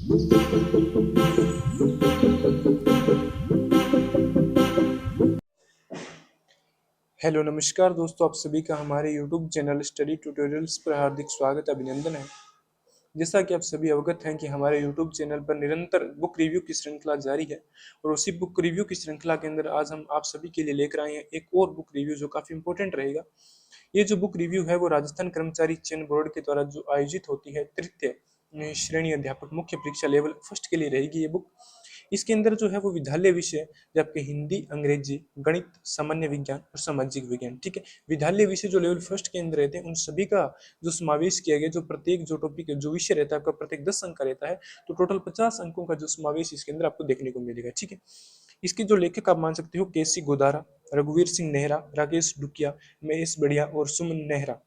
Hello नमस्कार दोस्तों, आप सभी का हमारे YouTube चैनल स्टडी ट्यूटोरियल्स पर हार्दिक स्वागत अभिनंदन है। जैसा कि आप सभी अवगत हैं कि हमारे YouTube चैनल पर निरंतर बुक रिव्यू की श्रृंखला जारी है और उसी बुक रिव्यू की श्रृंखला के अंदर आज हम आप सभी के लिए लेकर आए हैं एक और बुक रिव्यू जो काफ़ी इंपॉर्टेंट रहेगा। ये जो बुक रिव्यू है वो राजस्थान कर्मचारी चयन बोर्ड के द्वारा जो आयोजित होती है तृतीय श्रेणी अध्यापक मुख्य परीक्षा लेवल फर्स्ट के लिए रहेगी ये बुक। इसके अंदर जो है वो विद्यालय विषय जो आपके हिंदी, अंग्रेजी, गणित, सामान्य विज्ञान और सामाजिक विज्ञान, ठीक है। विद्यालय विषय जो लेवल फर्स्ट के अंदर रहते हैं उन सभी का जो समावेश किया गया, जो प्रत्येक जो टॉपिक जो विषय रहता है आपका प्रत्येक 10 अंक का रहता है, तो टोटल 50 अंकों का जो समावेश इसके अंदर आपको देखने को मिलेगा, ठीक है। इसके जो लेखक आप मान सकते हो केसी गोदारा, रघुवीर सिंह नेहरा, राकेश डुकिया, महेश बढ़िया और सुमन नेहरा,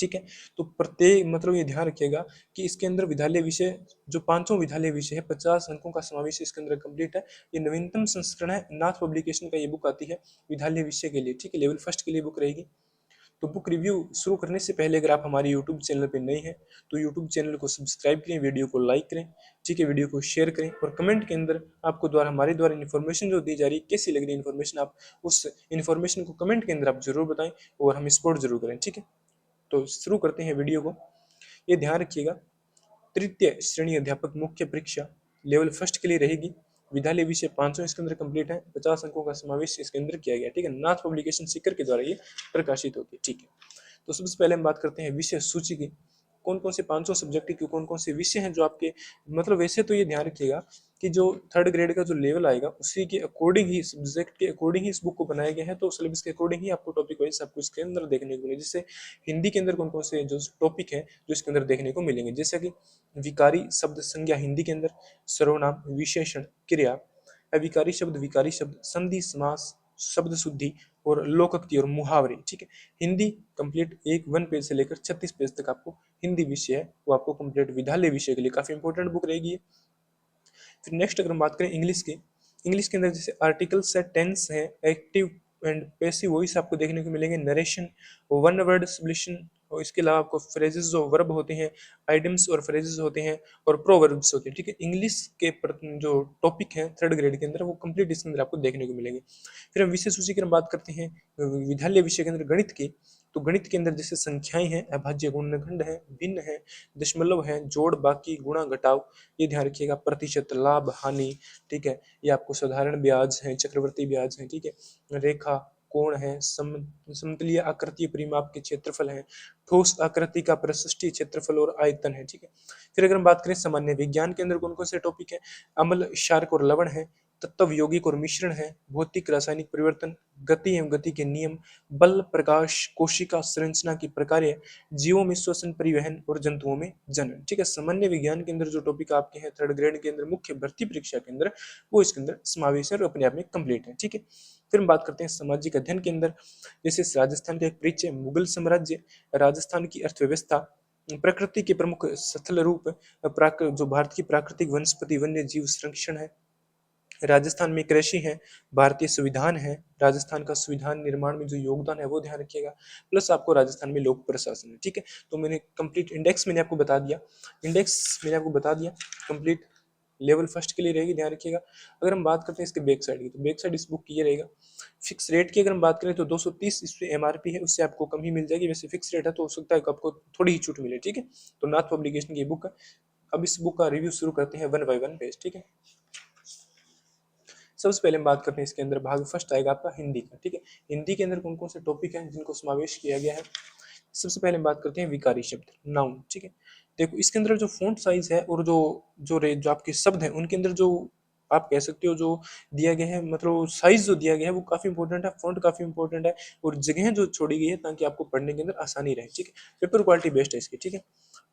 ठीक है। तो प्रत्येक मतलब ये ध्यान रखिएगा कि इसके अंदर विद्यालय विषय जो पांचों विद्यालय विषय है 50 अंकों का समावेश इसके अंदर कंप्लीट है। ये नवीनतम संस्करण है, नाथ पब्लिकेशन का ये बुक आती है विद्यालय विषय के लिए, ठीक है। लेवल फर्स्ट के लिए बुक रहेगी। तो बुक रिव्यू शुरू करने से पहले अगर आप हमारे यूट्यूब चैनल पर नए हैं तो यूट्यूब चैनल को सब्सक्राइब करें, वीडियो को लाइक करें, ठीक है, वीडियो को शेयर करें और कमेंट के अंदर आपको द्वारा हमारे द्वारा इन्फॉर्मेशन जो दी जा रही है कैसी लग रही है इन्फॉर्मेशन, आप उस इन्फॉर्मेशन को कमेंट के अंदर आप जरूर बताएं और हम सपोर्ट जरूर करें, ठीक है। तो शुरू करते हैं वीडियो को। ये ध्यान रखिएगा, तृतीय श्रेणी अध्यापक मुख्य परीक्षा लेवल फर्स्ट के लिए रहेगी। विद्यालय विषय 500 इसके अंदर कंप्लीट है, 50 अंकों का समावेश इसके अंदर किया गया, ठीक है। नाथ पब्लिकेशन सीकर के द्वारा ये प्रकाशित होती है, ठीक है। तो सबसे पहले हम बात करते हैं विषय सूची की। कौन कौन से 500 सब्जेक्ट के कौन कौन से विषय हैं जो आपके, मतलब वैसे तो ये ध्यान रखिएगा कि जो थर्ड ग्रेड का जो लेवल आएगा उसी के अकॉर्डिंग ही, सब्जेक्ट के अकॉर्डिंग ही इस बुक को बनाया गया है, तो सिलेबस के अकॉर्डिंग ही आपको टॉपिक वाइज आपको इसके अंदर देखने को मिलेगा। जैसे हिंदी के अंदर कौन कौन से जो टॉपिक है जो इसके अंदर देखने को मिलेंगे, जैसे कि विकारी शब्द संज्ञा हिंदी के अंदर, सर्वनाम, विशेषण, क्रिया, अविकारी शब्द, विकारी शब्द, संधि, समास, शब्द शुद्धि और लोकोक्ति और मुहावरे, ठीक है। हिंदी कंप्लीट एक 1 पेज से लेकर 36 पेज तक आपको हिंदी विषय है वो आपको कंप्लीट विद्यालय विषय के लिए काफी इंपॉर्टेंट बुक रहेगी। फिर नेक्स्ट अगर हम बात करें इंग्लिश की, इंग्लिश के अंदर जैसे आर्टिकल्स है, टेंस है, एक्टिव एंड पैसिव वॉइस आपको देखने को मिलेंगे, नरेशन, वन वर्ड सब्लिशन, और इसके अलावा आपको फ्रेजेस जो वर्ब होते हैं, आइडम्स और फ्रेजेस होते हैं और प्रोवर्ब्स होते हैं, ठीक है। इंग्लिश के जो टॉपिक है थर्ड ग्रेड के अंदर वो कंप्लीट इसके अंदर आपको देखने को मिलेंगे। फिर हम विषय सूची की हम बात करते हैं विद्यालय विषय के अंदर गणित की। तो गणित के अंदर जैसे संख्याएं हैं, अभाज्य, गुणनखंड है, भिन्न है, दशमलव है, जोड़, बाकी, गुणा, घटाव, ये ध्यान रखिएगा, प्रतिशत, लाभ, हानि, ठीक है। ये आपको साधारण ब्याज है, चक्रवर्ती ब्याज है, ठीक है, रेखा, कोण है, समतलीय आकृति परिमाप के क्षेत्रफल है, ठोस आकृति का प्रशिष्टीय क्षेत्रफल और आयतन है, ठीक है। फिर अगर हम बात करें सामान्य विज्ञान के अंदर कौन कौन से टॉपिक है, अम्ल, क्षारक और लवण है, तत्व, यौगिक और मिश्रण है, भौतिक रासायनिक परिवर्तन, गति एवं गति के नियम, बल, प्रकाश, कोशिका संरचना की प्रकार्य, जीवों में श्वसन, परिवहन और जंतुओं में जनन, ठीक है। सामान्य विज्ञान के अंदर जो टॉपिक आपके हैं थर्ड ग्रेड के अंदर मुख्य भर्ती परीक्षा के अंदर वो इसके अंदर समावेश है और अपने आप में कंप्लीट है, ठीक है। फिर हम बात करते हैं सामाजिक अध्ययन के अंदर, जैसे राजस्थान का एक परिचय, मुगल साम्राज्य, राजस्थान की अर्थव्यवस्था, प्रकृति के प्रमुख स्थल रूप, जो भारत की प्राकृतिक वनस्पति वन्य जीव संरक्षण है, राजस्थान में कृषि है, भारतीय संविधान है, राजस्थान का संविधान निर्माण में जो योगदान है वो ध्यान रखिएगा, प्लस आपको राजस्थान में लोक प्रशासन है, ठीक है। तो मैंने कंप्लीट इंडेक्स मैंने आपको बता दिया, कंप्लीट लेवल फर्स्ट के लिए रहेगी, ध्यान रखिएगा। अगर हम बात करते हैं इसके बैक साइड की, तो बैक साइड इस बुक की ये रहेगा। फिक्स रेट की अगर हम बात करें तो 230 इस पे एमआरपी है, उससे आपको कम ही मिल जाएगी, वैसे फिक्स रेट है तो हो सकता है कि आपको थोड़ी ही छूट मिले, ठीक है। तो नाथ पब्लिकेशन की बुक है। अब इस बुक का रिव्यू शुरू करते हैं 1 बाय 1 पेज, ठीक है। सबसे पहले हम बात करते हैं इसके अंदर भाग फर्स्ट आएगा आपका हिंदी का, ठीक है। हिंदी के अंदर कौन कौन से टॉपिक हैं जिनको समावेश किया गया है। सबसे पहले हम बात करते हैं विकारी शब्द, नाउन, ठीक है। देखो इसके अंदर जो फॉन्ट साइज है और जो आपके शब्द हैं उनके अंदर जो आप कह सकते हो जो दिया गया है, मतलब साइज जो दिया गया है वो काफी इंपॉर्टेंट है, फॉन्ट काफी इंपॉर्टेंट है और जगह जो छोड़ी गई है ताकि आपको पढ़ने के अंदर आसानी रहे, ठीक है। पेपर क्वालिटी बेस्ट है इसकी, ठीक है।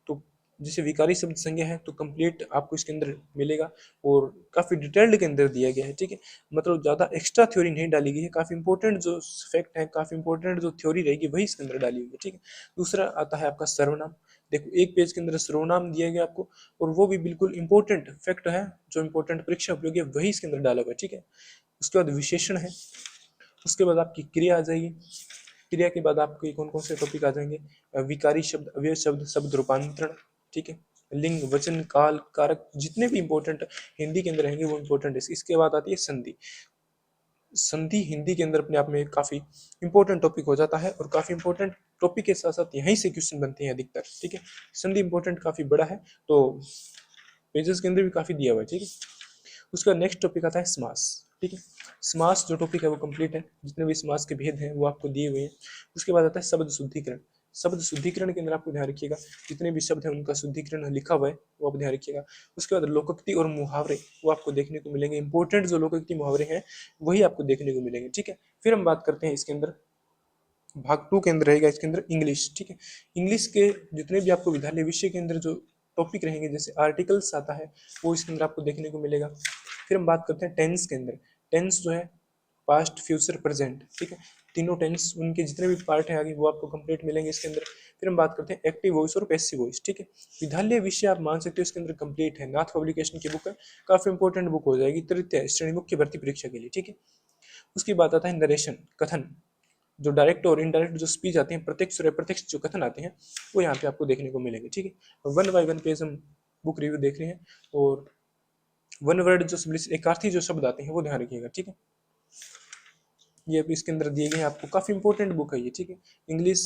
तो जैसे विकारी शब्द संज्ञा है तो कंप्लीट आपको इसके अंदर मिलेगा और काफी डिटेल्ड के अंदर दिया गया है, ठीक है। मतलब ज्यादा एक्स्ट्रा थ्योरी नहीं डाली गई है, काफी इंपॉर्टेंट जो फैक्ट है, काफी इंपॉर्टेंट जो थ्योरी रहेगी वही इसके अंदर डाली हुई है, ठीक है। दूसरा आता है आपका सर्वनाम। देखो एक पेज के अंदर सर्वनाम दिया गया आपको और वो भी बिल्कुल इंपॉर्टेंट फैक्ट है, जो इंपॉर्टेंट परीक्षा उपयोगी है वही इसके अंदर डाला हुआ है, ठीक है। उसके बाद विशेषण है, उसके बाद आपकी क्रिया आ जाएगी, क्रिया के बाद आपके कौन कौन से टॉपिक आ जाएंगे, विकारी शब्द, अव्यय शब्द, शब्द रूपांतरण, ठीक है। लिंग, वचन, काल, कारक, जितने भी इंपॉर्टेंट हिंदी के अंदर रहेंगे वो इंपॉर्टेंट है। इसके बाद आती है संधि। संधि हिंदी के अंदर अपने आप में काफी इंपॉर्टेंट टॉपिक हो जाता है, और काफी इंपॉर्टेंट टॉपिक के साथ साथ यहीं से क्वेश्चन बनते हैं अधिकतर, ठीक है। संधि इंपॉर्टेंट काफी बड़ा है, तो पेजेस के अंदर भी काफी दिया हुआ है, ठीक है। उसका नेक्स्ट टॉपिक आता है समास, ठीक है। समास जो टॉपिक है वो कंप्लीट है, जितने भी समास के भेद हैं वो आपको दिए हुए हैं। उसके बाद आता है शब्द शुद्धिकरण। शब्द शुद्धिकरण के अंदर आपको ध्यान रखिएगा, जितने भी शब्द हैं उनका शुद्धिकरण लिखा हुआ है वो आप ध्यान रखिएगा। उसके बाद लोकोक्ति और मुहावरे वो आपको देखने को मिलेंगे, इंपॉर्टेंट जो लोकोक्ति मुहावरे हैं वही आपको देखने को मिलेंगे, ठीक है। फिर हम बात करते हैं इसके अंदर, भाग 2 के अंदर रहेगा इसके अंदर इंग्लिश, ठीक है। इंग्लिश के जितने भी आपको विद्यालय विषय के अंदर जो टॉपिक रहेंगे, जैसे आर्टिकल्स आता है वो इसके अंदर आपको देखने को मिलेगा। फिर हम बात करते हैं टेंस के अंदर। टेंस जो है पास्ट, फ्यूचर, प्रेजेंट, ठीक है। तीनों टेंस उनके जितने भी पार्ट हैं आगे वो आपको कंप्लीट मिलेंगे इसके अंदर। फिर हम बात करते हैं एक्टिव वॉइस और पैसिव वॉइस, ठीक है। विद्यालय विषय आप मान सकते हो इसके अंदर कंप्लीट है, नाथ पब्लिकेशन की बुक है, काफी इंपॉर्टेंट बुक हो जाएगी तृतीय श्रेणी मुख्य भर्ती परीक्षा के लिए, ठीक है। उसके बाद आता है नरेशन, कथन। जो डायरेक्ट और इनडायरेक्ट जो स्पीच आते हैं, प्रत्यक्ष और अप्रत्यक्ष जो कथन आते हैं वो यहाँ पे आपको देखने को मिलेंगे, ठीक है। वन बाय वन पेज हम बुक रिव्यू देख रहे हैं, और वन वर्ड जो एकार्थी जो शब्द आते हैं वो ध्यान रखिएगा, ठीक है। ये अभी इसके अंदर दिए गए हैं आपको, काफी इंपॉर्टेंट बुक है ये, ठीक है। इंग्लिश,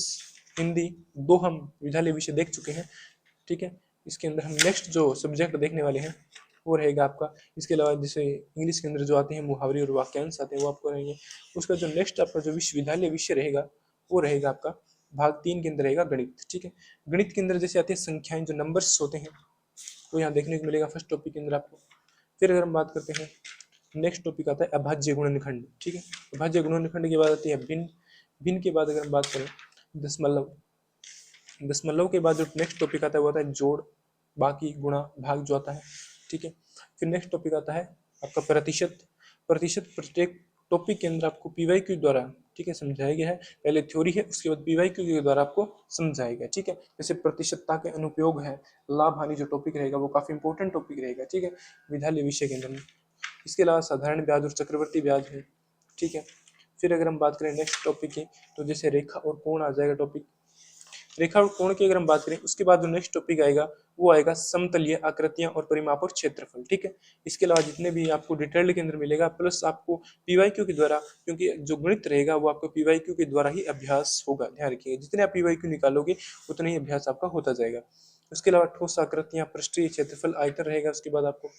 हिंदी, दो हम विद्यालय विषय देख चुके हैं, ठीक है। इसके अंदर हम नेक्स्ट जो सब्जेक्ट देखने वाले हैं वो रहेगा आपका, इसके अलावा जैसे इंग्लिश के अंदर जो आते हैं मुहावरे और वाक्यांश आते हैं वो आपको रहेंगे। उसका जो नेक्स्ट आपका जो विश्वविद्यालय विषय रहेगा वो रहेगा आपका भाग 3 के अंदर रहेगा गणित, ठीक है। गणित के अंदर जैसे आती है संख्याएं, जो नंबर्स होते हैं वो यहाँ देखने को मिलेगा फर्स्ट टॉपिक के अंदर आपको। फिर अगर हम बात करते हैं, नेक्स्ट टॉपिक आता है अभाज्य गुणनखंड, ठीक है। अभाज्य गुणनखंड के बाद आती है भिन्न। भिन्न के बाद अगर हम बात करें दशमलव। दशमलव के बाद जो नेक्स्ट टॉपिक आता है वो आता है जोड़, बाकी, गुणा, भाग जो आता है, ठीक है। फिर नेक्स्ट टॉपिक आता है आपका प्रतिशत। प्रतिशत प्रत्येक टॉपिक के अंदर आपको पीवाईक्यू द्वारा, ठीक है, समझाया गया है। पहले थ्योरी है, उसके बाद पीवाईक्यू के द्वारा आपको समझाया गया, ठीक है। जैसे प्रतिशतता के अनुपयोग है, लाभ हानि जो टॉपिक रहेगा वो काफी इंपॉर्टेंट टॉपिक रहेगा, ठीक है, विद्यालय विषय के अंदर। इसके अलावा साधारण ब्याज और चक्रवर्ती ब्याज है, ठीक है। फिर अगर हम बात करें नेक्स्ट टॉपिक की, तो जैसे रेखा और कोण आ जाएगा टॉपिक। रेखा और कोण की अगर हम बात करें, उसके बाद जो नेक्स्ट टॉपिक आएगा वो आएगा समतलीय आकृतियां और परिमाप और क्षेत्रफल, ठीक है। इसके अलावा जितने भी आपको डिटेल्ड के अंदर मिलेगा, प्लस आपको पीवाईक्यू के द्वारा, क्योंकि जो गणित रहेगा वो आपको पीवाईक्यू के द्वारा ही अभ्यास होगा, ध्यान रखिएगा। जितने आप पीवाईक्यू निकालोगे उतना ही अभ्यास आपका होता जाएगा। उसके अलावा ठोस आकृतियां, पृष्ठीय क्षेत्रफल, आयतन रहेगा उसके बाद आपको।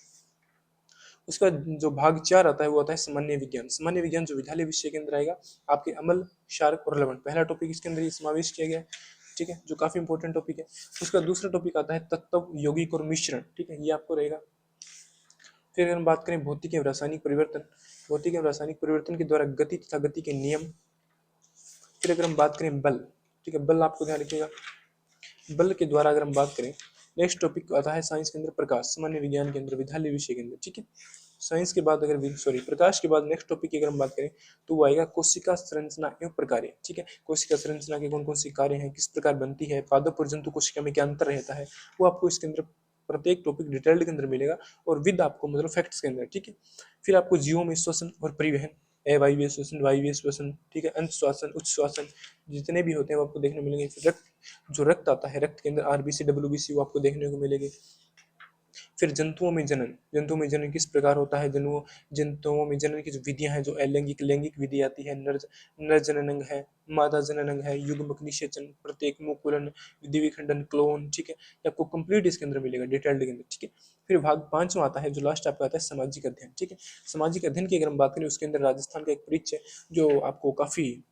उसका जो भाग 4 आता है वो आता है सामान्य विज्ञान। सामान्य विज्ञान जो विद्यालय विषय के अंदर आएगा, आपके अम्ल, क्षारक और लवण, पहला टॉपिक इसके अंदर ये समावेश किया गया है, ठीक है, जो काफी इंपॉर्टेंट टॉपिक है। उसका दूसरा टॉपिक आता है तत्व, यौगिक और मिश्रण, ठीक है, ये आपको रहेगा। फिर अगर हम बात करें भौतिक एवं रासायनिक परिवर्तन, भौतिक एवं रासायनिक परिवर्तन के द्वारा गति तथा गति के नियम। फिर अगर हम बात करें बल, ठीक है, बल आपको ध्यान रखिएगा। बल के द्वारा अगर हम बात करें, नेक्स्ट टॉपिक आता है साइंस के अंदर प्रकाश, सामान्य विज्ञान के अंदर विद्यालय विषय के अंदर, ठीक है। साइंस के बाद अगर सॉरी प्रकाश के बाद नेक्स्ट टॉपिक की अगर हम बात करें तो वो आएगा कोशिका संरचना एवं प्रकार्य, ठीक है। कोशिका संरचना के कौन कौन से कार्य हैं, किस प्रकार बनती है, पादप और जंतु कोशिका में क्या अंतर रहता है, वो आपको इसके अंदर प्रत्येक टॉपिक डिटेल्ड के अंदर मिलेगा, और विद आपको मतलब फैक्ट्स के अंदर, ठीक है। फिर आपको जीवों में श्वसन और परिवहन, अवायवीय श्वसन, वायवीय श्वसन, ठीक है, अंत श्वसन, उच्च श्वसन, जितने भी होते हैं वो आपको देखने को मिलेंगे। फिर रक्त, जो रक्त आता है, रक्त के अंदर आरबीसी, डब्ल्यूबीसी वो आपको देखने को मिलेंगे। फिर जंतुओं में जनन, जंतुओं में जनन किस प्रकार होता है, जंतुओं में जनन की जो विधियां हैं, जो अलैंगिक लैंगिक विधि आती है, नर जननांग है, मादा जननांग है, युग्मक निषेचन, प्रत्येक मुकुलन, द्विखंडन, क्लोन, ठीक है, ये आपको कंप्लीट इसके अंदर मिलेगा डिटेल्ड के अंदर, ठीक है। फिर भाग 5वां आता है जो लास्ट आपका आता है सामाजिक अध्ययन, ठीक है। सामाजिक अध्ययन की अगर हम बात करें, उसके अंदर राजस्थान का एक परिचय जो आपको काफी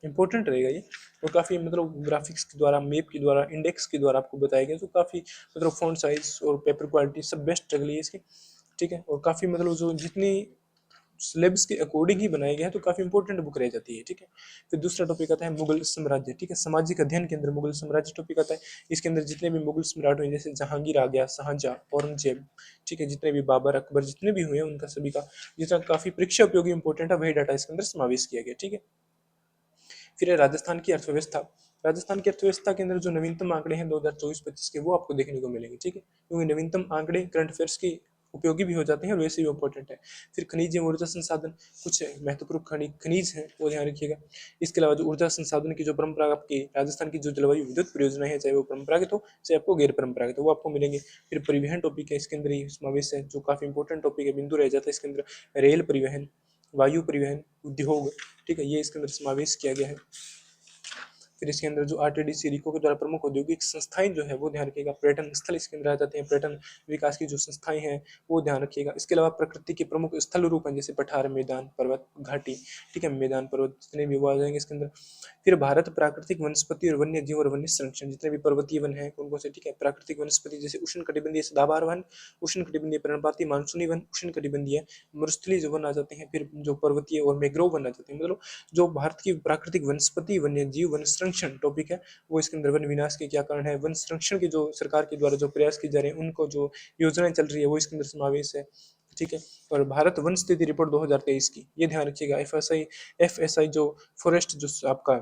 इंपॉर्टेंट रहेगा ये, और काफ़ी मतलब ग्राफिक्स के द्वारा, मैप के द्वारा, इंडेक्स के द्वारा आपको बताया गया, तो काफ़ी मतलब फ़ॉन्ट साइज और पेपर क्वालिटी सब बेस्ट लग रही है इसकी, ठीक है। और काफ़ी मतलब जो जितनी सिलेबस के अकॉर्डिंग ही बनाया गया है, तो काफ़ी इंपॉर्टेंट बुक रह जाती है, ठीक है। फिर दूसरा टॉपिक आता है मुगल साम्राज्य, ठीक है। सामाजिक अध्ययन के अंदर मुगल साम्राज्य टॉपिक आता है। इसके अंदर जितने भी मुगल सम्राट हुए, जैसे जहांगीर आ गया, शाहजहां, औरंगजेब, ठीक है, जितने भी बाबर, अकबर, जितने भी हुए हैं उनका सभी का जितना काफ़ी परीक्षा उपयोगी इंपॉर्टेंट है वही डाटा इसके अंदर समावेश किया गया, ठीक है। फिर है राजस्थान की अर्थव्यवस्था। राजस्थान की अर्थव्यवस्था के अंदर जो नवीनतम आंकड़े हैं 2024-25 के, वो आपको देखने को मिलेंगे, ठीक है, क्योंकि नवीनतम आंकड़े करंट अफेयर्स की उपयोगी भी हो जाते हैं और वैसे भी इम्पोर्टेंट है। फिर खनिज एवं ऊर्जा संसाधन, कुछ महत्वपूर्ण खनिज हैं वो ध्यान रखिएगा। इसके अलावा जो ऊर्जा संसाधन की जो परंपरा आपकी राजस्थान की जो जलवायु विद्युत परियोजनाएं हैं, चाहे वो परंपरागत हो चाहे आपको गैर परंपरागत हो, वो आपको मिलेंगे। फिर परिवहन टॉपिक है, इसके अंदर ही समावेश है, जो काफी इंपॉर्टेंट टॉपिक है, बिंदु रह जाता है इसके अंदर। रेल परिवहन, वायु परिवहन, उद्योग, ठीक है, ये इसके अंदर समावेश किया गया है। फिर इसके अंदर जो आरटीडीसी रिको के द्वारा प्रमुख औद्योगिक संस्थाएं जो है वो ध्यान रखिएगा। पर्यटन स्थल इसके अंदर आ जाते हैं, पर्यटन विकास की जो संस्थाएं हैं वो ध्यान रखिएगा। इसके अलावा प्रकृति के प्रमुख स्थल रूप हैं, जैसे पठार, मैदान, पर्वत, घाटी, ठीक है, मैदान पर्वत जितने भी वो आ जाएंगे इसके अंदर। फिर भारत प्राकृतिक वनस्पति और वन्य जीव और वन्य संरक्षण, जितने भी पर्वतीय वन है उनको से, ठीक है, प्राकृतिक वनस्पति जैसे उष्ण कटिबंधीय सदाबहार वन, उष्ण कटिबंधीय पर्णपाती मानसूनी वन, उष्ण कटिबंधीय मरुस्थलीय जो वन आ जाते हैं। फिर जो पर्वतीय और मैग्रोव वन आ जाते हैं, मतलब जो भारत की प्राकृतिक वनस्पति, वन्य जीव, वन संरक्षण टॉपिक है वो इसके अंदर। वन विनाश के क्या कारण है, वन संरक्षण के जो सरकार के द्वारा जो प्रयास किए जा रहे हैं उनको जो योजनाएं चल रही है वो इसके अंदर समावेश है, ठीक है। और भारत वन स्थिति रिपोर्ट 2023 की, ये ध्यान रखिएगा। एफएसआई जो फॉरेस्ट जो आपका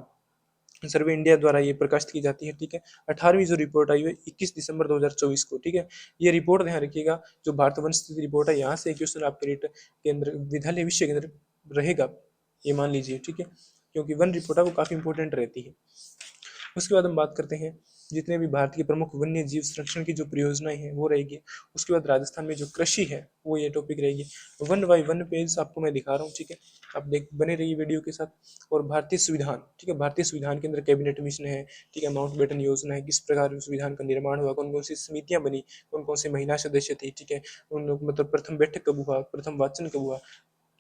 सर्वे इंडिया द्वारा ये प्रकाशित की जाती है, ठीक है। 18वीं जो रिपोर्ट आई है 21 दिसंबर 2024 को, ठीक है। ये रिपोर्ट ध्यान रखिएगा, जो भारत वन स्थिति रिपोर्ट है, यहाँ से क्वेश्चन आपके रेट के अंदर विद्यालय विषय के अंदर रहेगा, ये मान लीजिए, ठीक है, क्योंकि वन रिपोर्ट है वो काफी इंपॉर्टेंट रहती है। उसके बाद हम बात करते हैं जितने भी भारत की प्रमुख वन्य जीव संरक्षण की जो परियोजनाएं हैं वो रहेगी। उसके बाद राजस्थान में जो कृषि है वो ये टॉपिक रहेगी। वन बाय वन पेज आपको मैं दिखा रहा हूँ, ठीक है, आप देख बने रहिए वीडियो के साथ। और भारतीय संविधान, ठीक है, भारतीय संविधान के अंदर कैबिनेट मिशन है, ठीक है, माउंटबेटन योजना है, किस प्रकार संविधान का निर्माण हुआ, कौन कौन सी समितियां बनी, कौन कौन से महिला सदस्य थे, ठीक है, उन मतलब प्रथम बैठक कब हुआ, प्रथम वाचन कब हुआ,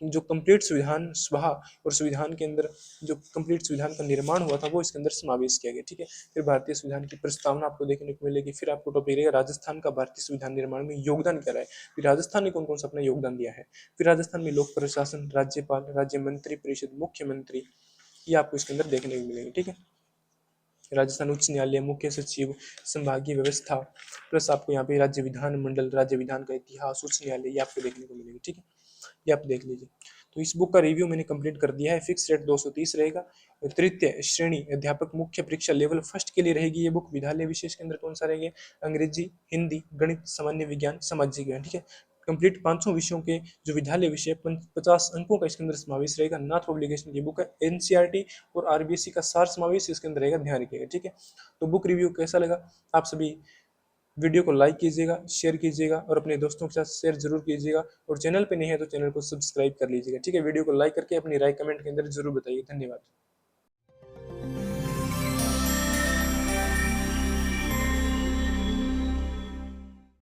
जो कंप्लीट संविधान सभा और संविधान के अंदर जो कंप्लीट संविधान का निर्माण हुआ था वो इसके अंदर समावेश किया गया, ठीक है। फिर भारतीय संविधान की प्रस्तावना आपको देखने को मिलेगी। फिर आपको टॉपिक रहेगा राजस्थान का भारतीय संविधान निर्माण में योगदान क्या रहा है, फिर राजस्थान ने कौन कौन सा अपना योगदान दिया है। फिर राजस्थान में लोक प्रशासन, राज्यपाल, राज्य मंत्री परिषद, मुख्यमंत्री, ये आपको इसके अंदर देखने को मिलेगी, ठीक है। राजस्थान उच्च न्यायालय, मुख्य सचिव, संभागीय व्यवस्था, प्लस आपको यहाँ पे राज्य विधान मंडल, राज्य विधान का इतिहास, उच्च न्यायालय, ये आपको देखने को मिलेगी, ठीक है, ये आप देख लीजिए। तो इस बुक का रिव्यू मैंने कंप्लीट कर दिया है। फिक्स रेट 230 रहेगा। तृतीय श्रेणी अध्यापक मुख्य परीक्षा लेवल फर्स्ट के लिए रहेगी ये बुक। विद्यालय विशेष के अंदर कौन सा रहेंगे, अंग्रेजी, हिंदी, गणित, सामान्य विज्ञान, सामाजिक विज्ञान, ठीक है। कंप्लीट 500 विषयों के जो विद्यालय विषय 50 अंकों का इसके अंदर समावेश रहेगा। नाथ पब्लिकेशन की बुक है। एनसीईआरटी और आरबीएससी का सार समावेश इसके अंदर रहेगा, ध्यान रखिएगा, ठीक है। तो बुक रिव्यू कैसा लगा, आप सभी वीडियो को लाइक कीजिएगा, शेयर कीजिएगा और अपने दोस्तों के साथ शेयर जरूर कीजिएगा। और चैनल पे नहीं है तो चैनल को सब्सक्राइब कर लीजिएगा, ठीक है। वीडियो को लाइक करके अपनी राय कमेंट के अंदर जरूर बताइए। धन्यवाद।